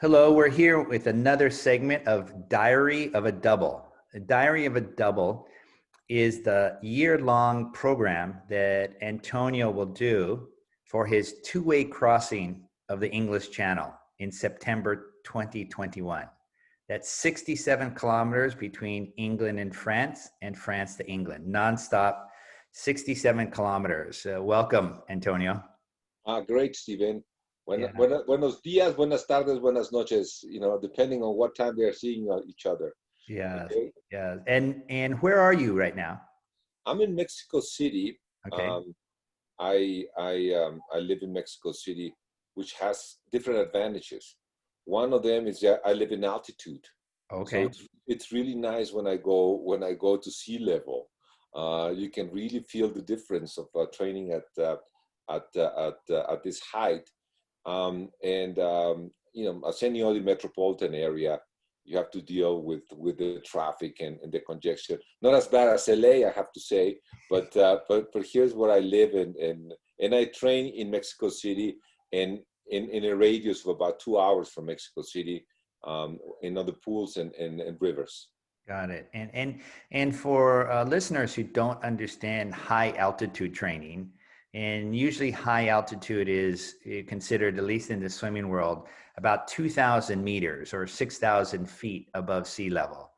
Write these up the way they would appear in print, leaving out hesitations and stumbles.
Hello, we're here with another segment of Diary of a Double. A Diary of a Double is the year-long program that Antonio will do for his two-way crossing of the English Channel in September 2021. That's 67 kilometers between England and France to England, nonstop, 67 kilometers. Welcome, Antonio. Great, Steven. Yeah. Buenos días, buenas tardes, buenas noches, depending on what time they're seeing each other. Yeah, Okay. yeah. And where are you right now? I'm in Mexico City. Okay. Um, I live in Mexico City, which has different advantages. One of them is that I live in altitude. So Okay. it's really nice when I go to sea level. You can really feel the difference of training at this height. As any other metropolitan area, you have to deal with the traffic and the congestion. Not as bad as LA, I have to say, but here's where I live, and I train in Mexico City, and in a radius of about 2 hours from Mexico City, in other pools and rivers. Got it. And for listeners who don't understand high altitude training, and usually high altitude is considered, at least in the swimming world, about 2,000 meters or 6,000 feet above sea level.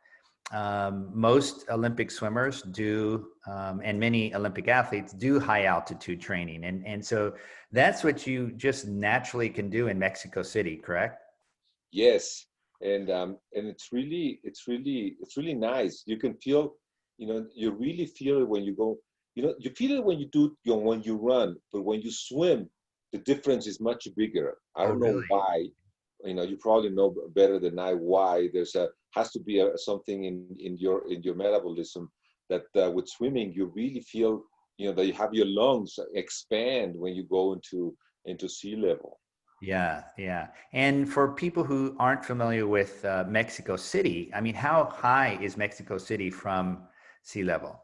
Most Olympic swimmers do, and many Olympic athletes do high altitude training. And so that's what you just naturally can do in Mexico City, correct? Yes, and it's really nice. You can feel, you really feel it when you go. You feel it when you do, when you run, but when you swim, the difference is much bigger. I Oh, don't know really? why. You probably know better than I why. Has to be something in your metabolism that with swimming you really feel, that you have your lungs expand when you go into sea level. Yeah, yeah. And for people who aren't familiar with Mexico City, I mean, how high is Mexico City from sea level?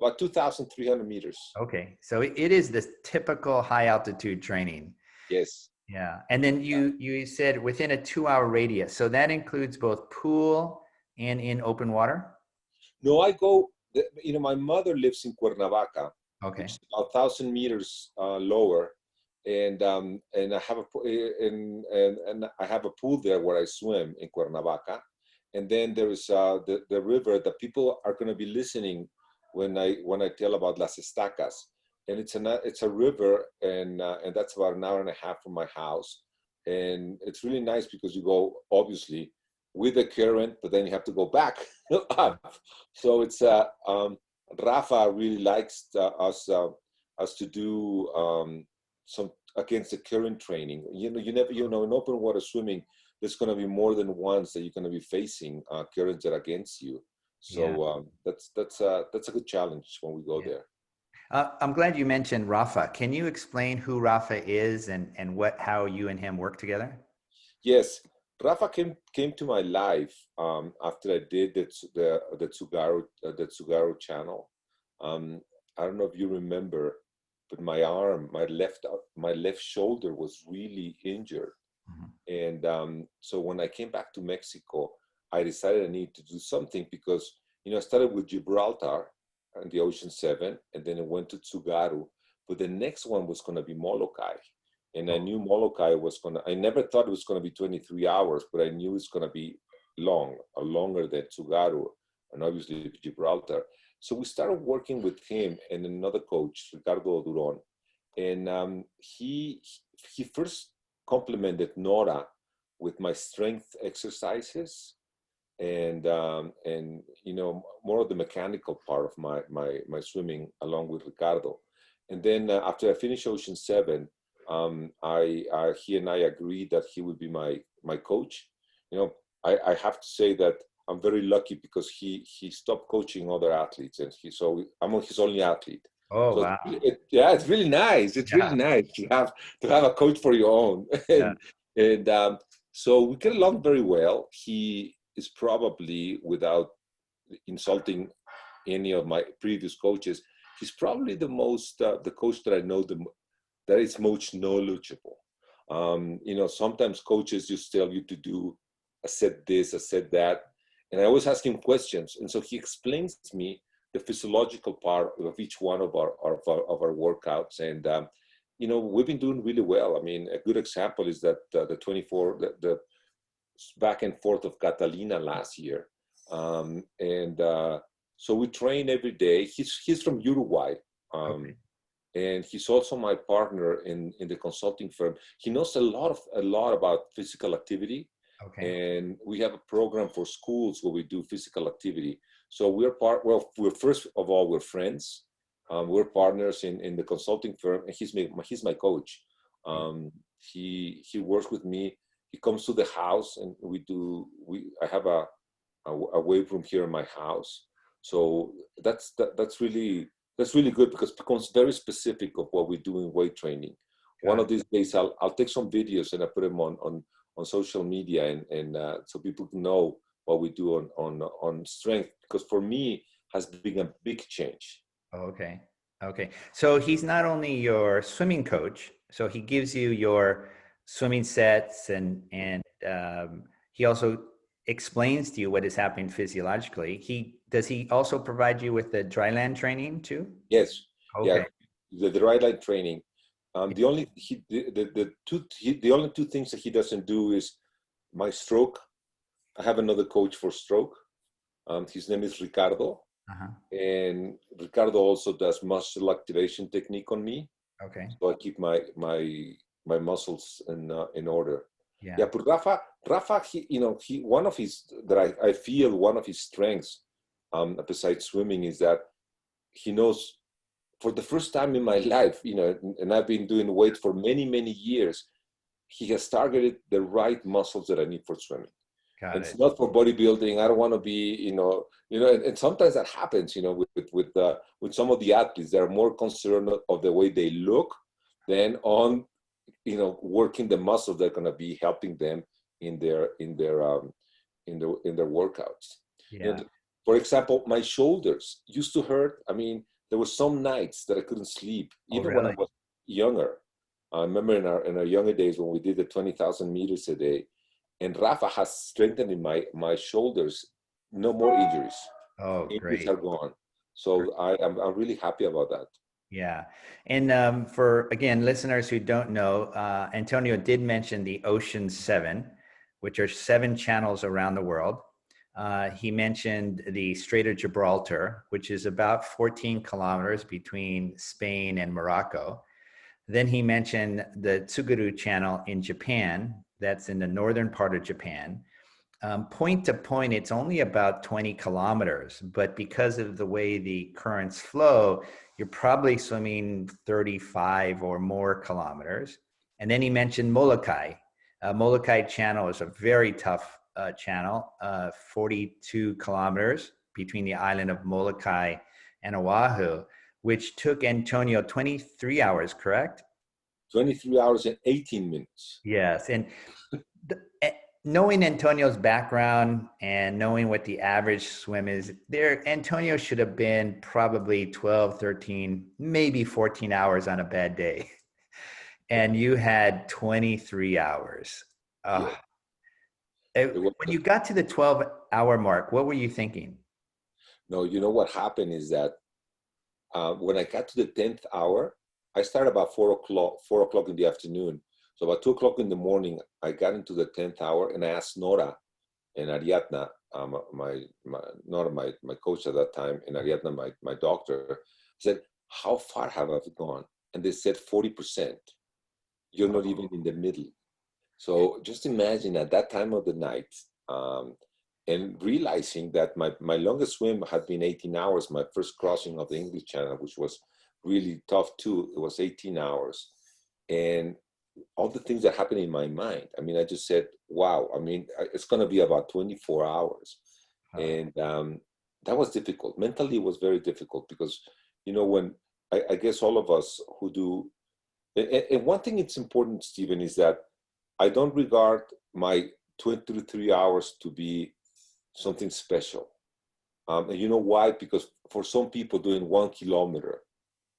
About 2,300 meters. Okay, so it is this typical high altitude training. Yes. Yeah, and then you said within a 2 hour radius, so that includes both pool and in open water. No, I go. My mother lives in Cuernavaca, which Okay. is about 1,000 meters lower, and I have and I have a pool there where I swim in Cuernavaca, and then there is the river that people are going to be listening when I tell about Las Estacas, and it's a river, and that's about an hour and a half from my house, and it's really nice because you go obviously with the current, but then you have to go back up. So Rafa really likes us to do some against the current training. You never, in open water swimming, there's going to be more than once that you're going to be facing currents that are against you. Yeah. So that's a good challenge when we go Yeah. there. I'm glad you mentioned Rafa. Can you explain who Rafa is and how you and him work together? Yes, Rafa came to my life after I did the Tsugaru channel. Um, I don't know if you remember, but my left shoulder was really injured, Mhm. and so when I came back to Mexico, I decided I needed to do something because I started with Gibraltar and the Ocean Seven, and then it went to Tsugaru, but the next one was going to be Molokai, and I Oh, knew Molokai was gonna. I never thought it was going to be 23 hours, but I knew it's going to be longer than Tsugaru, and obviously Gibraltar. So we started working with him and another coach, Ricardo Duron, and he first complimented Nora with my strength exercises and more of the mechanical part of my swimming along with Ricardo. And then after I finished Ocean Seven, he and I agreed that he would be my coach. I have to say that I'm very lucky because he stopped coaching other athletes, and so I'm his only athlete. oh, So wow. yeah, it's really nice. It's really Yeah, nice to have a coach for your own, yeah, and so we get along very well. He is probably, without insulting any of my previous coaches, he's probably the coach that I know that is most knowledgeable. You know, sometimes coaches just tell you to do a set this, a set that. And I always ask him questions. And so he explains to me the physiological part of each one of our workouts. And, you know, we've been doing really well. I mean, a good example is that the back and forth of Catalina last year. So we train every day. He's from Uruguay. Okay. And he's also my partner in the consulting firm. He knows a lot about physical activity. Okay. And we have a program for schools where we do physical activity. So we're first of all, we're friends. We're partners in the consulting firm, and he's my coach. He works with me. He comes to the house, and I have a weight room here in my house. So that's really good, because it becomes very specific of what we do in weight training. One of these days, I'll take some videos and I put them on social media, and so people can know what we do on strength, because for me has been a big change. Okay. Okay. So he's not only your swimming coach, so he gives you your swimming sets, and he also explains to you what is happening physiologically. Does he also provide you with the dry land training too? Yes. Yeah. Okay. The right line training. The only two things that he doesn't do is my stroke. I have another coach for stroke. His name is Ricardo. Uh-huh. And Ricardo also does muscle activation technique on me. Okay. So I keep my muscles in order. Yeah. Yeah, but Rafa, I feel one of his strengths, besides swimming, is that he knows, for the first time in my life, you know, and I've been doing weight for many, many years, he has targeted the right muscles that I need for swimming. Got And it. it's not for bodybuilding. I don't want to be, and sometimes that happens, with some of the athletes. They're more concerned of the way they look than on, working the muscles that are going to be helping them in their workouts. Yeah. For example, my shoulders used to hurt. I mean, there were some nights that I couldn't sleep, Oh, even when I really? was younger. I remember in our younger days when we did the 20,000 meters a day, and Rafa has strengthened in my shoulders. No more injuries. Oh, Injuries great. are gone. So I'm really happy about that. Yeah. And for, again, listeners who don't know, Antonio did mention the Ocean Seven, which are 7 channels around the world. He mentioned the Strait of Gibraltar, which is about 14 kilometers between Spain and Morocco. Then he mentioned the Tsugaru Channel in Japan, that's in the northern part of Japan. Point to point, it's only about 20 kilometers, but because of the way the currents flow, you're probably swimming 35 or more kilometers. And then he mentioned Molokai. Molokai Channel is a very tough channel, 42 kilometers between the island of Molokai and Oahu, which took Antonio 23 hours, correct? 23 hours and 18 minutes. Yes. And knowing Antonio's background and knowing what the average swim is, Antonio should have been probably 12, 13, maybe 14 hours on a bad day. And you had 23 hours. Yeah. When you got to the 12-hour mark, what were you thinking? No, you know what happened is that when I got to the 10th hour, I started about 4 o'clock in the afternoon. So about 2 o'clock in the morning, I got into the 10th hour, and I asked Nora and Ariadna, Nora, my coach at that time, and Ariadna, my doctor, I said, how far have I gone? And they said 40%. You're not even in the middle. So just imagine at that time of the night, and realizing that my longest swim had been 18 hours, my first crossing of the English Channel, which was really tough too. It was 18 hours. And all the things that happened in my mind, I mean, I just said, wow, I mean, it's going to be about 24 hours. And that was difficult. Mentally, it was very difficult because, when I guess all of us who do, and one thing it's important, Stephen, is that I don't regard my 23 hours to be something special. And you know why? Because for some people, doing 1 kilometer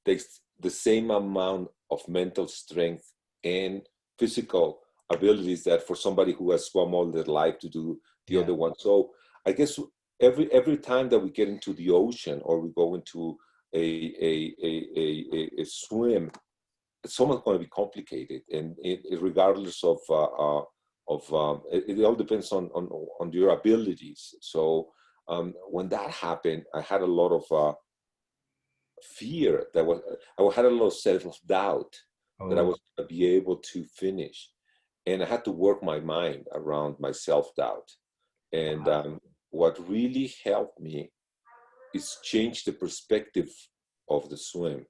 takes the same amount of mental strength and physical abilities that for somebody who has swum all their life to do the Yeah. other one. So I guess every time that we get into the ocean or we go into a swim, it's almost going to be complicated, and regardless of it all depends on your abilities. So when that happened, I had a lot of fear I had a lot of self-doubt that I Oh, was going to be able to finish, and I had to work my mind around my self-doubt. And wow. what really helped me is change the perspective of the swim.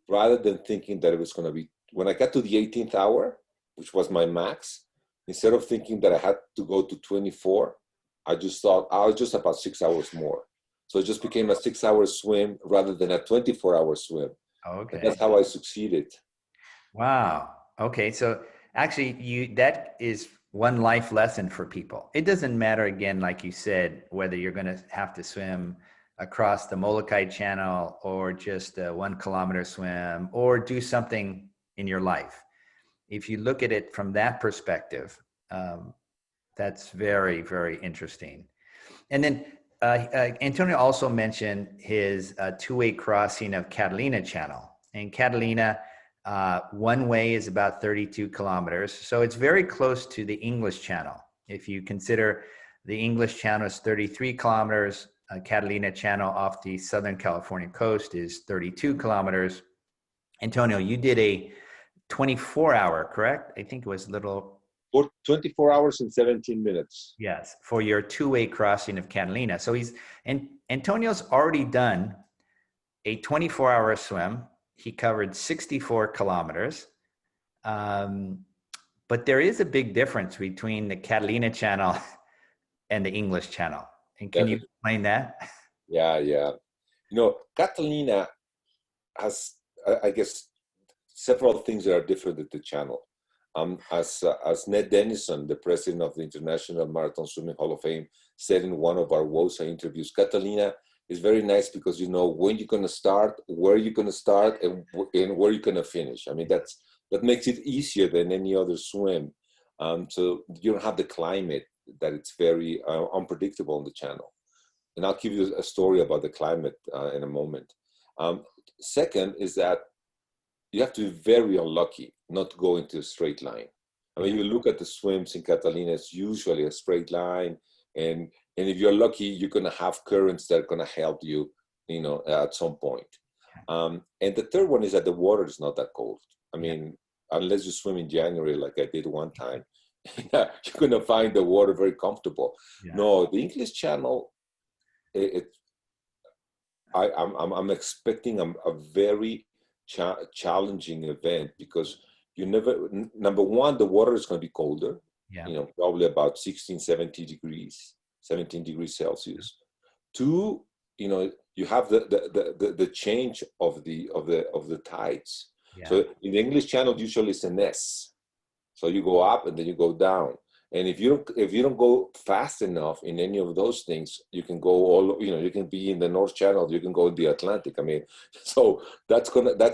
Rather than thinking that it was going to be, when I got to the 18th hour, which was my max, instead of thinking that I had to go to 24, I just thought I was just about 6 hours more. So it just became a 6 hour swim rather than a 24-hour swim. And Okay. that's how I succeeded. Wow. Okay. So actually that is one life lesson for people. It doesn't matter, again, like you said, whether you're going to have to swim across the Molokai Channel or just a 1 kilometer swim or do something in your life. If you look at it from that perspective, um, that's very, very interesting. And then Antonio also mentioned his two-way crossing of Catalina Channel. And Catalina, one way is about 32 kilometers. So it's very close to the English Channel. If you consider the English Channel is 33 kilometers, Catalina Channel off the Southern California coast is 32 kilometers. Antonio, you did a 24-hour, correct? I think it was a little. For 24 hours and 17 minutes. Yes, for your two-way crossing of Catalina. So and Antonio's already done a 24-hour swim. He covered 64 kilometers. Um, but there is a big difference between the Catalina Channel and the English Channel. And can you Definitely. explain that? Yeah, yeah. Catalina has, I guess, several things that are different at the channel. As Ned Dennison, the president of the International Marathon Swimming Hall of Fame, said in one of our WOWSA interviews, Catalina is very nice because you know when you're going to start, where you're going to start, and where you're going to finish. I mean, that makes it easier than any other swim. So you don't have the climate that it's very unpredictable on the channel. And I'll give you a story about the climate in a moment. Second is that you have to be very unlucky not to go into a straight line. I mean, Yeah. you look at the swims in Catalina, it's usually a straight line. And if you're lucky, you're going to have currents that are going to help you, at some point. And the third one is that the water is not that cold. I Yeah. mean, unless you swim in January, like I did one time, you're going to find the water very comfortable. Yeah. No, the English Channel, I'm expecting a very challenging event because number one, the water is going to be colder, Yeah. probably about 16, 17 degrees Celsius. Two, you have the change of the tides. Yeah. So in the English Channel, usually it's an S. So you go up and then you go down. And if you don't go fast enough in any of those things, you can go you can be in the North Channel, you can go in the Atlantic. I mean, so that's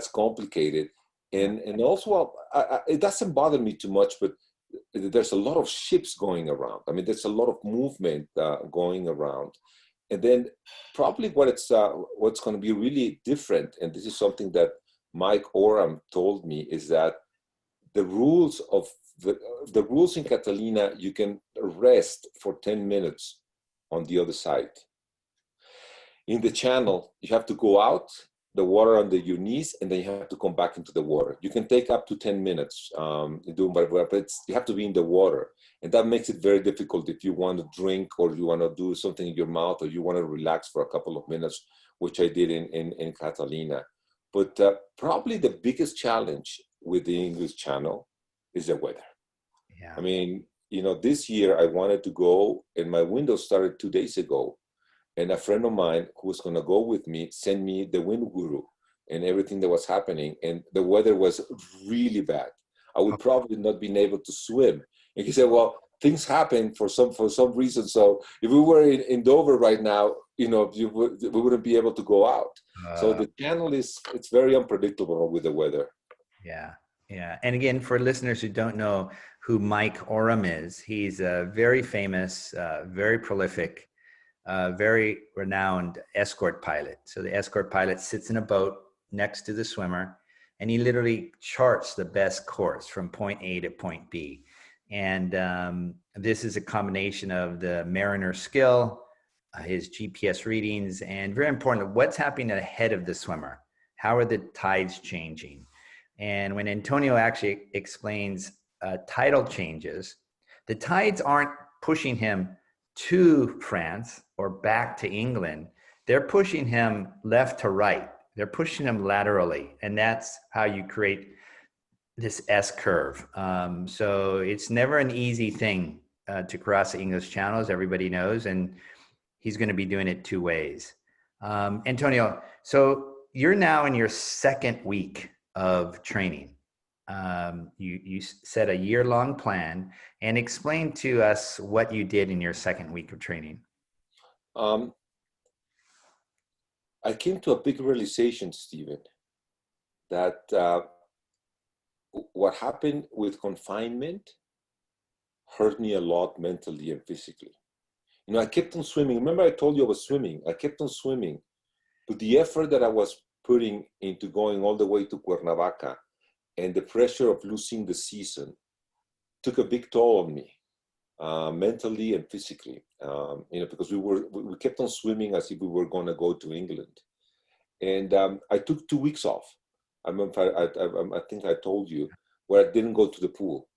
complicated. Yeah. And also, it doesn't bother me too much, but there's a lot of ships going around. I mean, there's a lot of movement going around. And then probably what's going to be really different, and this is something that Mike Oram told me, is that the rules of the rules in Catalina, you can rest for 10 minutes on the other side. In the channel, you have to go out, the water under your knees, and then you have to come back into the water. You can take up to 10 minutes doing whatever, but you have to be in the water. And that makes it very difficult if you want to drink or you want to do something in your mouth or you want to relax for a couple of minutes, which I did in Catalina. But probably the biggest challenge with the English Channel is the weather. Yeah. I mean, this year I wanted to go, and my window started 2 days ago. And a friend of mine who was going to go with me sent me the wind guru and everything that was happening. And the weather was really bad. I would probably not been able to swim. And he said, well, things happen for some reason. So if we were in Dover right now, we wouldn't be able to go out. So the channel it's very unpredictable with the weather. Yeah. Yeah. And again, for listeners who don't know who Mike Oram is, he's a very famous, very prolific, very renowned escort pilot. So the escort pilot sits in a boat next to the swimmer, and he literally charts the best course from point A to point B. And this is a combination of the mariner skill, his GPS readings, and very important, what's happening ahead of the swimmer. How are the tides changing? And when Antonio actually explains tidal changes, the tides aren't pushing him to France or back to England. They're pushing him left to right. They're pushing him laterally. And that's how you create this S curve. So it's never an easy thing to cross the English Channel, as everybody knows. And he's going to be doing it two ways. Antonio, so you're now in your second week of training. You set a year-long plan, and explain to us what you did in your second week of training. Um, I came to a big realization, Stephen, that what happened with confinement hurt me a lot mentally and physically. You know, I kept on swimming. Remember, I told you I was swimming. I kept on swimming, but the effort that I was putting into going all the way to Cuernavaca and the pressure of losing the season took a big toll on me, mentally and physically. You know, because we kept on swimming as if we were going to go to England, and I took 2 weeks off. I think I told you, where I didn't go to the pool,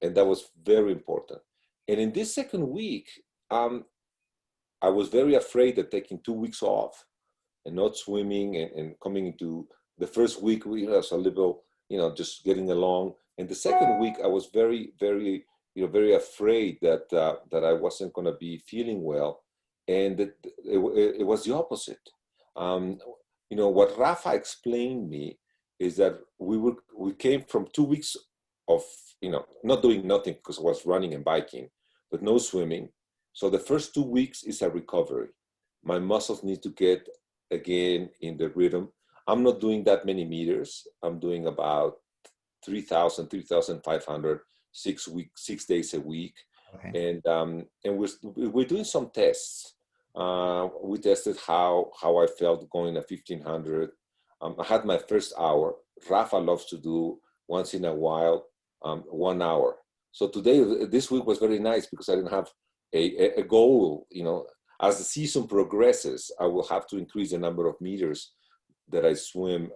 and that was very important. And in this second week, I was very afraid that taking 2 weeks off and not swimming and coming into the first week, you know, as a little, you know, just getting along. And the second week, I was very, very, you know, very afraid that that I wasn't going to be feeling well, and that it was the opposite. You know, what Rafa explained me is that we came from 2 weeks of, you know, not doing nothing because I was running and biking, but no swimming. So the first 2 weeks is a recovery. My muscles need to get again in the rhythm. I'm not doing that many meters. I'm doing about 3,000, 3,500, 6 weeks, 6 days a week. Okay. And we're doing some tests. We tested how I felt going at 1,500. I had my first hour. Rafa loves to do once in a while, 1 hour. So this week was very nice because I didn't have a goal. You know, as the season progresses, I will have to increase the number of meters that I swim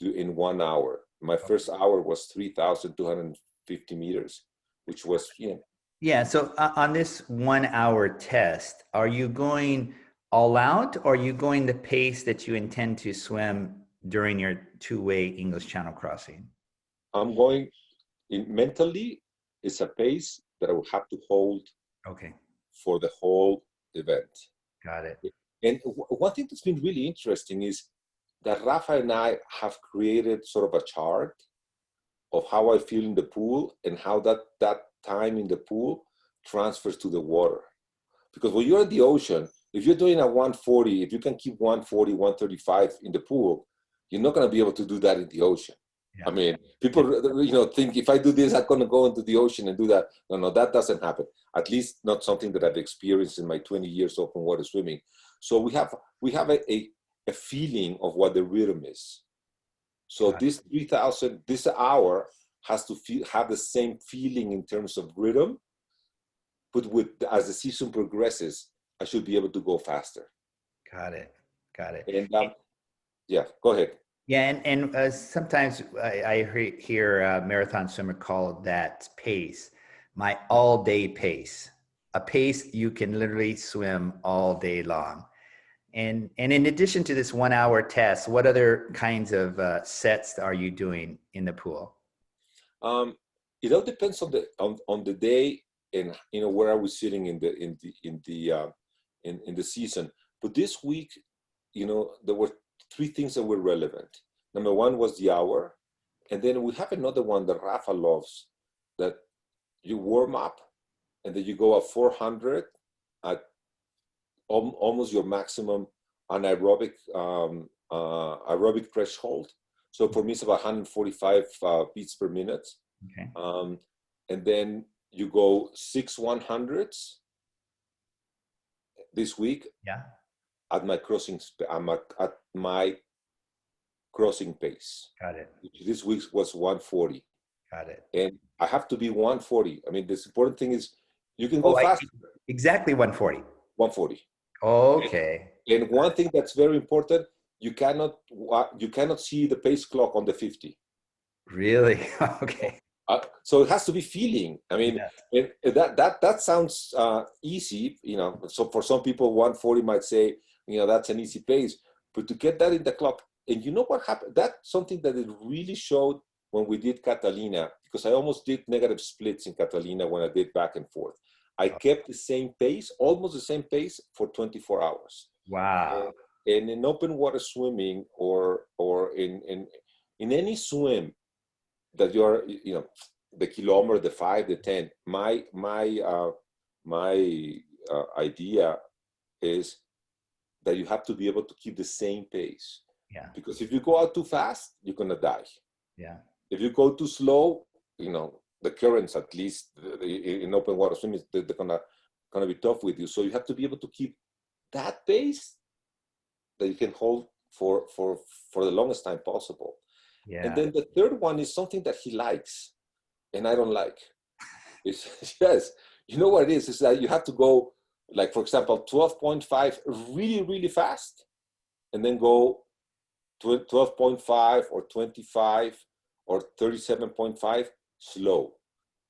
in 1 hour. My first hour was 3,250 meters, which was, you know. Yeah. So on this 1 hour test, are you going all out, or are you going the pace that you intend to swim during your two-way English Channel crossing? I'm going mentally, it's a pace that I will have to hold Okay. for the whole event. Got it. And one thing that's been really interesting is that Rafa and I have created sort of a chart of how I feel in the pool and how that time in the pool transfers to the water. Because when you're at the ocean, if you're doing a 140, if you can keep 140, 135 in the pool, you're not going to be able to do that in the ocean. Yeah. I mean, people, you know, think if I do this, I'm going to go into the ocean and do that. No, that doesn't happen. At least not something that I've experienced in my 20 years open water swimming. So we have a feeling of what the rhythm is. So this 3,000, this hour has to have the same feeling in terms of rhythm, but as the season progresses, I should be able to go faster. Got it. And yeah, go ahead. Yeah, and sometimes I hear a marathon swimmer call that pace my all-day pace, a pace you can literally swim all day long. And in addition to this 1 hour test, what other kinds of sets are you doing in the pool? It all depends on the day and, you know, where are we sitting in the season. But this week, you know, there were 3 things that were relevant. Number 1 was the hour, and then we have another one that Rafa loves, that you warm up and then you go at 400 at almost your maximum anaerobic aerobic threshold. So for me, it's about 145 beats per minute. Okay. And then you go 6 100s this week Yeah. at my at my crossing pace. Got it. This week was 140. Got it. And I have to be 140. I mean, this important thing is you can go Oh, faster. exactly 140. 140. Okay. And one thing that's very important, you cannot see the pace clock on the 50. Really? Okay. So it has to be feeling. I mean, Yeah. that sounds easy, you know. So for some people, 140 might say, you know, that's an easy pace. But to get that in the clock, and you know what happened? That's something that it really showed when we did Catalina, because I almost did negative splits in Catalina when I did back and forth. I kept the same pace, almost the same pace for 24 hours. Wow. And in open water swimming or in any swim that you're, you know, the kilometer, the 5, the 10, my idea is that you have to be able to keep the same pace. Yeah. Because if you go out too fast, you're gonna die. Yeah. If you go too slow, you know, the currents, at least in open water swimming, they're gonna be tough with you. So you have to be able to keep that pace that you can hold for the longest time possible. Yeah. And then the third one is something that he likes and I don't like. It's yes, you know what it is? Is that you have to go, like, for example, 12.5 really, really fast, and then go 12.5 or 25 or 37.5 slow.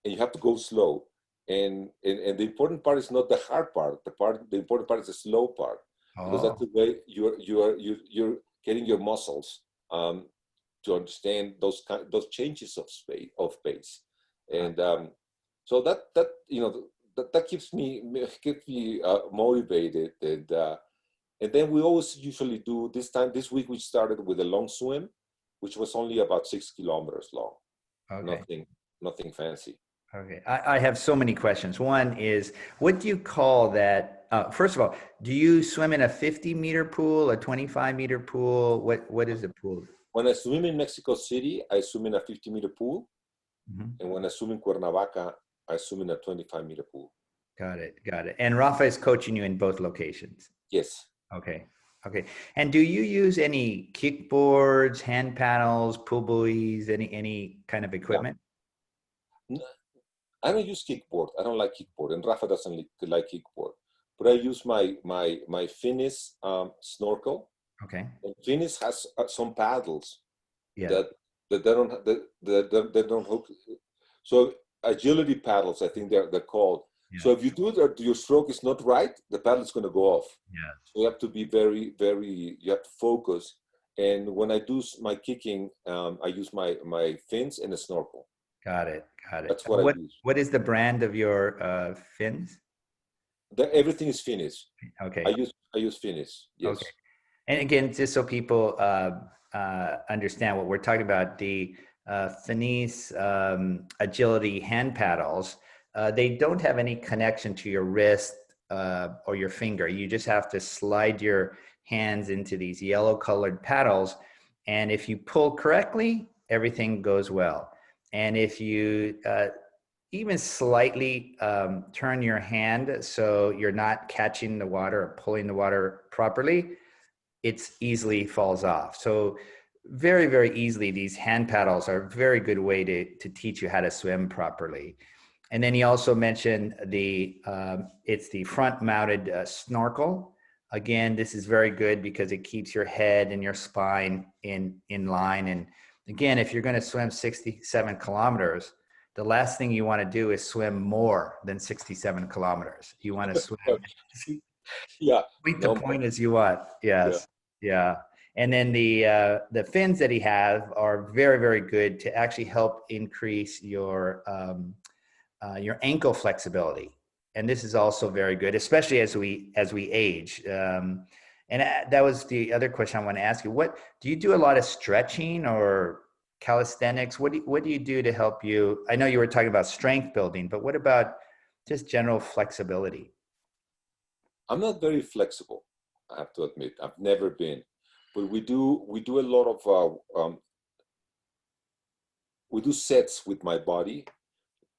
And you have to go slow. And the important part is not the hard part. The important part is the slow part, because that's Oh, the way you're getting your muscles to understand those changes of pace. And so that you know that keeps me motivated. And then we always usually do this week we started with a long swim, which was only about 6 kilometers long. okay. Nothing fancy. Okay. I have so many questions. One is, what do you call that? First of all, do you swim in a 50-meter pool, a 25-meter pool? What is the pool? When I swim in Mexico City, I swim in a 50-meter pool. Mhm. And when I swim in Cuernavaca, I swim in a 25-meter pool. Got it. Got it. And Rafa is coaching you in both locations. Yes. Okay. Okay. And do you use any kickboards, hand paddles, pool buoys, any kind of equipment? Yeah. I don't use kickboard. I don't like kickboard, and Rafa doesn't like kickboard. But I use my Finnish snorkel. Okay. And Finnish has some paddles Yeah. that they don't they don't hook. So agility paddles, I think they're called. Yeah. So if you do that, your stroke is not right, the paddle is going to go off. Yeah. So you have to be very. You have to focus. And when I do my kicking, I use my fins and a snorkel. Got it. Got it. That's what I use. What is the brand of your fins? Everything is Finnish. Okay. I use Finnish. Yes. Okay. And again, just so people understand what we're talking about, the Finesse agility hand paddles, they don't have any connection to your wrist or your finger. You just have to slide your hands into these yellow colored paddles. And if you pull correctly, everything goes well. And if you even slightly turn your hand so you're not catching the water or pulling the water properly, it's easily falls off. So very easily, these hand paddles are a very good way to teach you how to swim properly. And then he also mentioned it's the front mounted snorkel. Again, this is very good because it keeps your head and your spine in line. And again, if you're going to swim 67 kilometers, the last thing you want to do is swim more than 67 kilometers. You want to swim. Yeah. Complete the No point more. as you want. Yeah. Yes. Yeah. And then the fins that he has are very good to actually help increase your ankle flexibility. And this is also very good, especially as we age. And that was the other question I want to ask you. What do you do? A lot of stretching or calisthenics? What do you do to help you? I know you were talking about strength building, but what about just general flexibility? I'm not very flexible. I have to admit, I've never been. But we do a lot of we do sets with my body,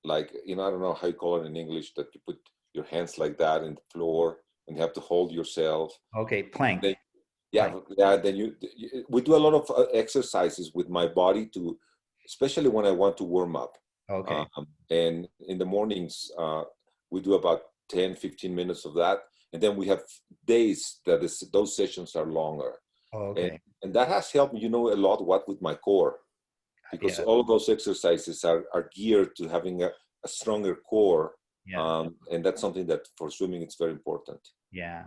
like, I don't know how you call it in English, that you put your hands like that in the floor and you have to hold yourself. Okay, plank. Then, Plank. yeah. Then we do a lot of exercises with my body to, especially when I want to warm up. Okay. And in the mornings, we do about 10, 15 minutes of that. And then we have days that those sessions are longer. Okay. And that has helped me, a lot what with my core, because Yeah. all of those exercises are geared to having a stronger core. Yeah. And that's something that for swimming, it's very important. Yeah.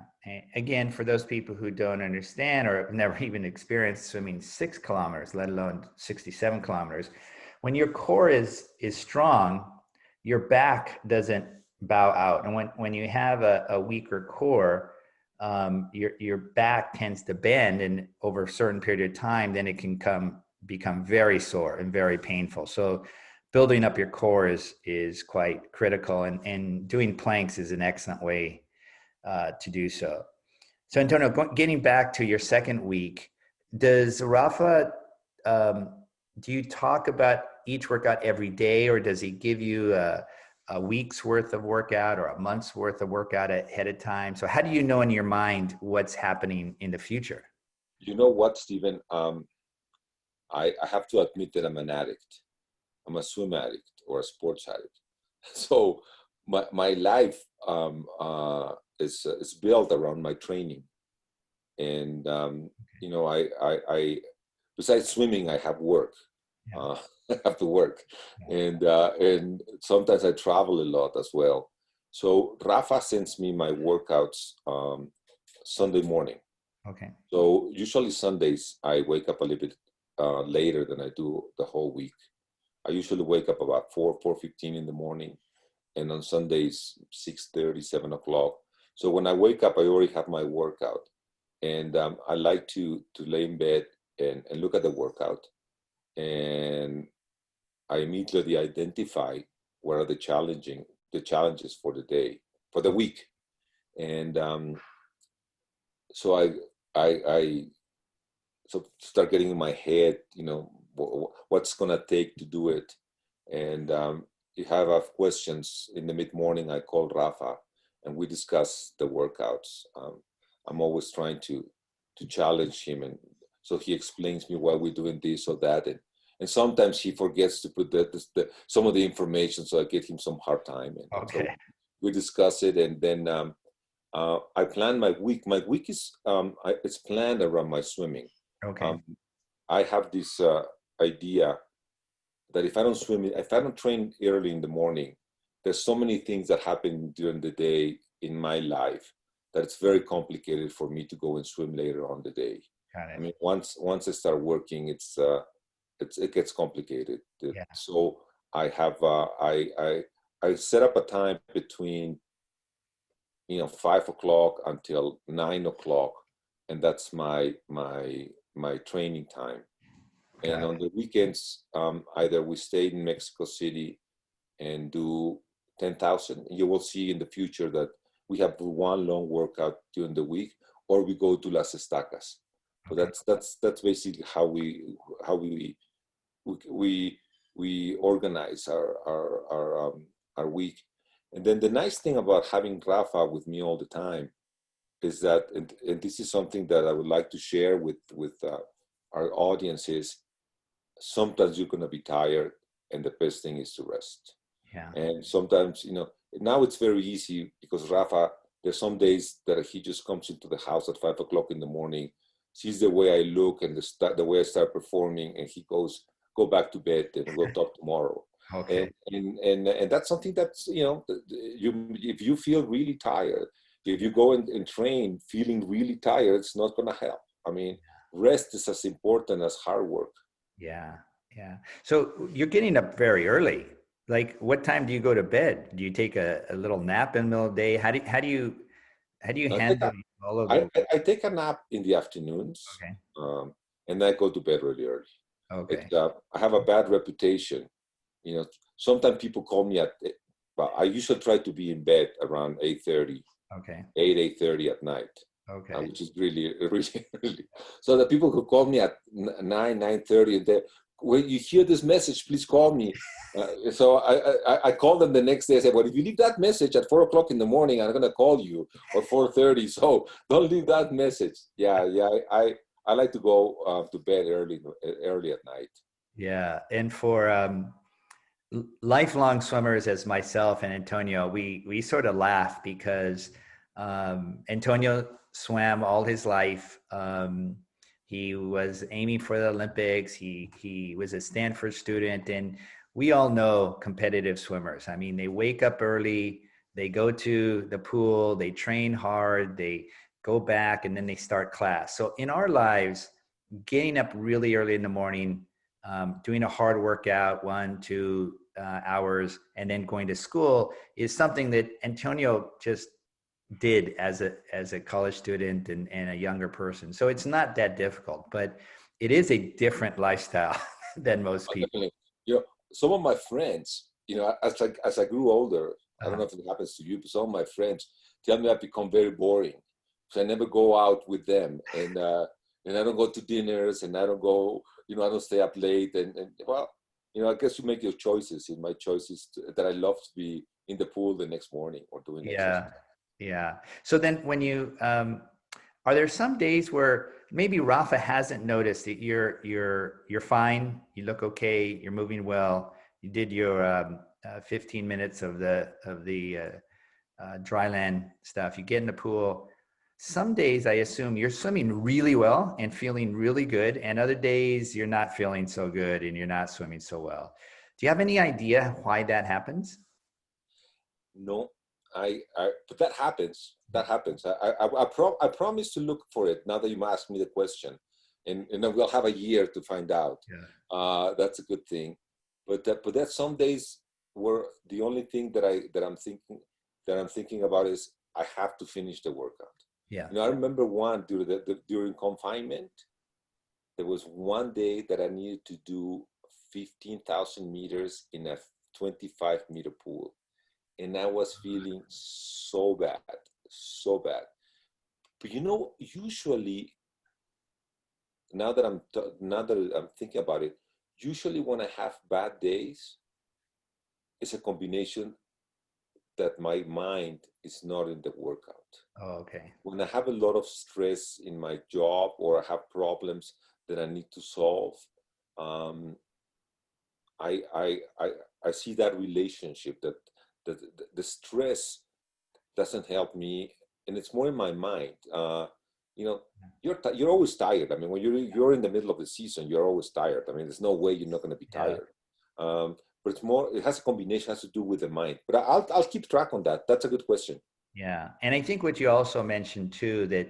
Again, for those people who don't understand or have never even experienced swimming 6 kilometers, let alone 67 kilometers, when your core is strong, your back doesn't bow out. And when you have a weaker core, your back tends to bend, and over a certain period of time, then it can become very sore and very painful. So building up your core is quite critical, and doing planks is an excellent way to do so. So Antonio, getting back to your second week, does Rafa, do you talk about each workout every day, or does he give you a week's worth of workout or a month's worth of workout ahead of time? So how do you know in your mind what's happening in the future? You know what, Stephen? I have to admit that I'm an addict. I'm a swim addict or a sports addict. So my life is built around my training. And I besides swimming, I have work. Yeah. I have to work, and sometimes I travel a lot as well. So Rafa sends me my workouts Sunday morning. Okay. So usually Sundays I wake up a little bit later than I do the whole week. I usually wake up about 4:15 in the morning, and on Sundays 6:30, 7 o'clock. So when I wake up, I already have my workout, and I like to lay in bed and look at the workout, and I immediately identify what are the challenges for the day, for the week, and so I so start getting in my head, what's gonna take to do it, and if I have questions in the mid morning, I call Rafa, and we discuss the workouts. I'm always trying to challenge him, and so he explains me why we're doing this or that, and sometimes he forgets to put some of the information, so I give him some hard time, and so Okay. we discuss it, and then I plan my week. My week is it's planned around my swimming. Okay. Um, I have this idea that if I don't train early in the morning, there's so many things that happen during the day in my life that it's very complicated for me to go and swim later on the day. Got I it. mean, once I start working, it gets complicated. Yeah. So I have I set up a time between 5 o'clock until 9 o'clock, and that's my training time. And Got on it. the weekends, either we stay in Mexico City and do 10,000. You will see in the future that we have one long workout during the week, or we go to Las Estacas. So Okay. that's basically how we organize our week. And then the nice thing about having Rafa with me all the time is that, and this is something that I would like to share with our audiences. Sometimes you're going to be tired, and the best thing is to rest. Yeah. And sometimes, now it's very easy because Rafa, there's some days that he just comes into the house at 5 o'clock in the morning, sees the way I look and the way I start performing, and he goes, go back to bed and we'll talk tomorrow. Okay. And that's something that's, if you feel really tired, if you go and train feeling really tired, it's not going to help. I mean, rest is as important as hard work. Yeah. Yeah. So you're getting up very early. Like, what time do you go to bed? Do you take a little nap in the middle of the day? How do you I take handle a, all of I, the? I I take a nap in the afternoons, Okay. and I go to bed really early. Okay. I have a bad reputation. Sometimes people call me but I usually try to be in bed around 8:30, Okay. 8:30 at night, Okay. which is really, really, really. So the people who call me at 9:30, and they when you hear this message, please call me. So I called them the next day. I said, well, if you leave that message at 4 o'clock in the morning, I'm going to call you, or 4:30. So don't leave that message. Yeah, yeah. I like to go to bed early at night. Yeah. And for lifelong swimmers as myself and Antonio, we sort of laugh because Antonio swam all his life. He was aiming for the Olympics. He was a Stanford student, and we all know competitive swimmers. I mean, they wake up early, they go to the pool, they train hard, they go back, and then they start class. So in our lives, getting up really early in the morning, doing a hard workout, 1-2 hours, and then going to school is something that Antonio just did as a college student and a younger person. So it's not that difficult, but it is a different lifestyle than most people. Definitely. You know, some of my friends, you know, as I grew older, I don't know if it happens to you, but some of my friends tell me I've become very boring. So I never go out with them, and I don't go to dinners, and I don't go, you know, I don't stay up late, and well, you know, I guess you make your choices. And my choice is that I love to be in the pool the next morning or doing exercise. Yeah. So then when you are there some days where maybe Rafa hasn't noticed that you're fine, you look okay, you're moving well, you did your 15 minutes of the dry land stuff, you get in the pool. Some days I assume you're swimming really well and feeling really good, and other days you're not feeling so good and you're not swimming so well. Do you have any idea why that happens? No, but that happens. That happens. I promise to look for it now that you asked me the question, and then we'll have a year to find out. Yeah. That's a good thing. But that some days where the only thing that I'm thinking about is I have to finish the workout. Yeah. You know, I remember one during confinement. There was one day that I needed to do 15,000 meters in a 25-meter pool, and I was feeling so bad, so bad. But you know, usually now that I'm thinking about it, usually when I have bad days, it's a combination that my mind is not in the workout. Oh, okay. When I have a lot of stress in my job or I have problems that I need to solve, um, I see that relationship that the stress doesn't help me, and it's more in my mind. You know, you're always tired. I mean, when you're in the middle of the season, you're always tired. I mean, there's no way you're not going to be Yeah. tired. But it's more. It has a combination, has to do with the mind. But I'll keep track on that. That's a good question. Yeah. And I think what you also mentioned too, that,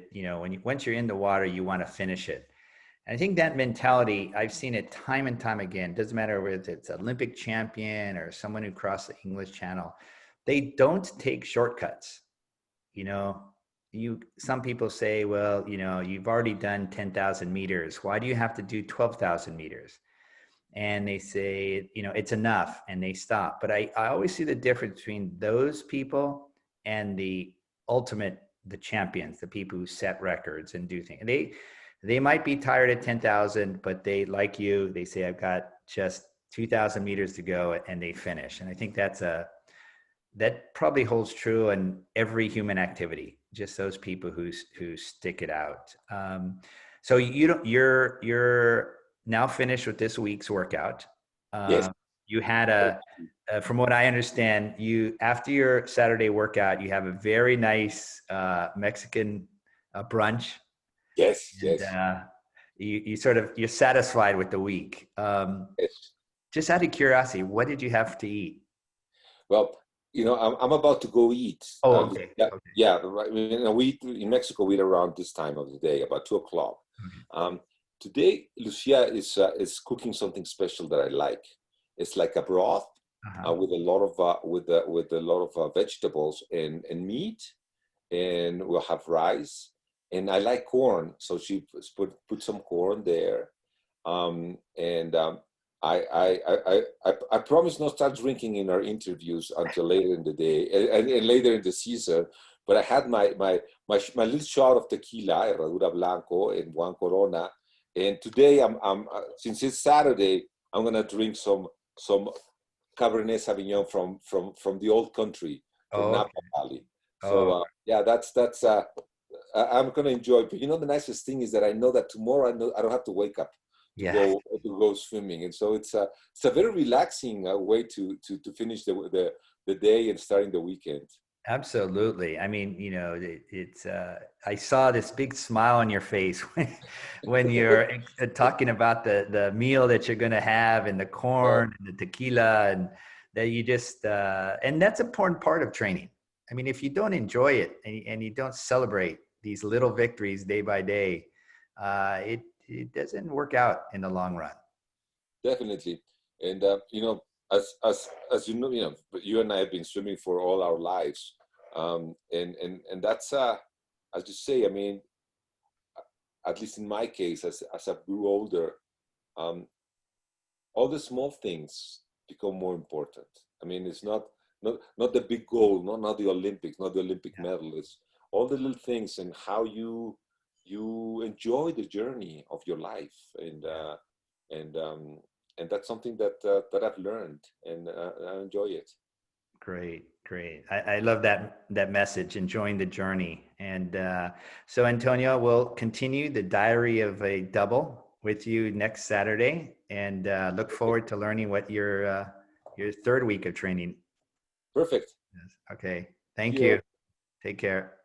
once you're in the water, you want to finish it. And I think that mentality, I've seen it time and time again. Doesn't matter whether it's Olympic champion or someone who crossed the English Channel. They don't take shortcuts. Some people say, well, you've already done 10,000 meters. Why do you have to do 12,000 meters? And they say, it's enough, and they stop. But I always see the difference between those people and the champions, the people who set records and do things. And they might be tired at 10,000, but they, like you, they say, I've got just 2,000 meters to go, and they finish. And I think that probably holds true in every human activity, just those people who stick it out. So you're now finished with this week's workout. Yes. You had from what I understand, after your Saturday workout, you have a very nice Mexican brunch. Yes. And, yes. you're satisfied with the week. Yes. Just out of curiosity, what did you have to eat? Well, you know, I'm about to go eat. Oh, okay. Yeah. Right. You know, we in Mexico we eat around this time of the day, about 2 o'clock. Okay. Today, Lucia is cooking something special that I like. It's like a broth with a lot of vegetables and meat, and we'll have rice. And I like corn, so she put some corn there. I promise not start drinking in our interviews until later in the day and later in the season. But I had my little shot of tequila, Herradura Blanco, and one Corona. And today, I'm since it's Saturday, I'm gonna drink some Cabernet Sauvignon from the old country, from Oh, Napa okay. Valley. So Oh, yeah, that's I'm gonna enjoy it. But you know, the nicest thing is that I know that tomorrow I don't have to wake up yeah. to go swimming, and so it's a very relaxing way to finish the day and starting the weekend. Absolutely. I mean, it's, I saw this big smile on your face when you're talking about the meal that you're going to have and the Yeah, corn and the tequila and that you just, and that's an important part of training. I mean, if you don't enjoy it and you don't celebrate these little victories day by day, it doesn't work out in the long run. definitely. And you know, as you know, you and I have been swimming for all our lives, and that's as you say. I mean, at least in my case, as I grew older, um, all the small things become more important. I mean, it's not the big goal, not the Olympics, not the Olympic Yeah, medal. It's all the little things and how you enjoy the journey of your life, yeah. and um, and that's something that I've learned, and I enjoy it. Great, great. I love that message, enjoying the journey. And so, Antonio, we'll continue the Diary of a Double with you next Saturday, and look forward to learning what your third week of training Perfect. is. Okay, Thank thank you. you. Take care.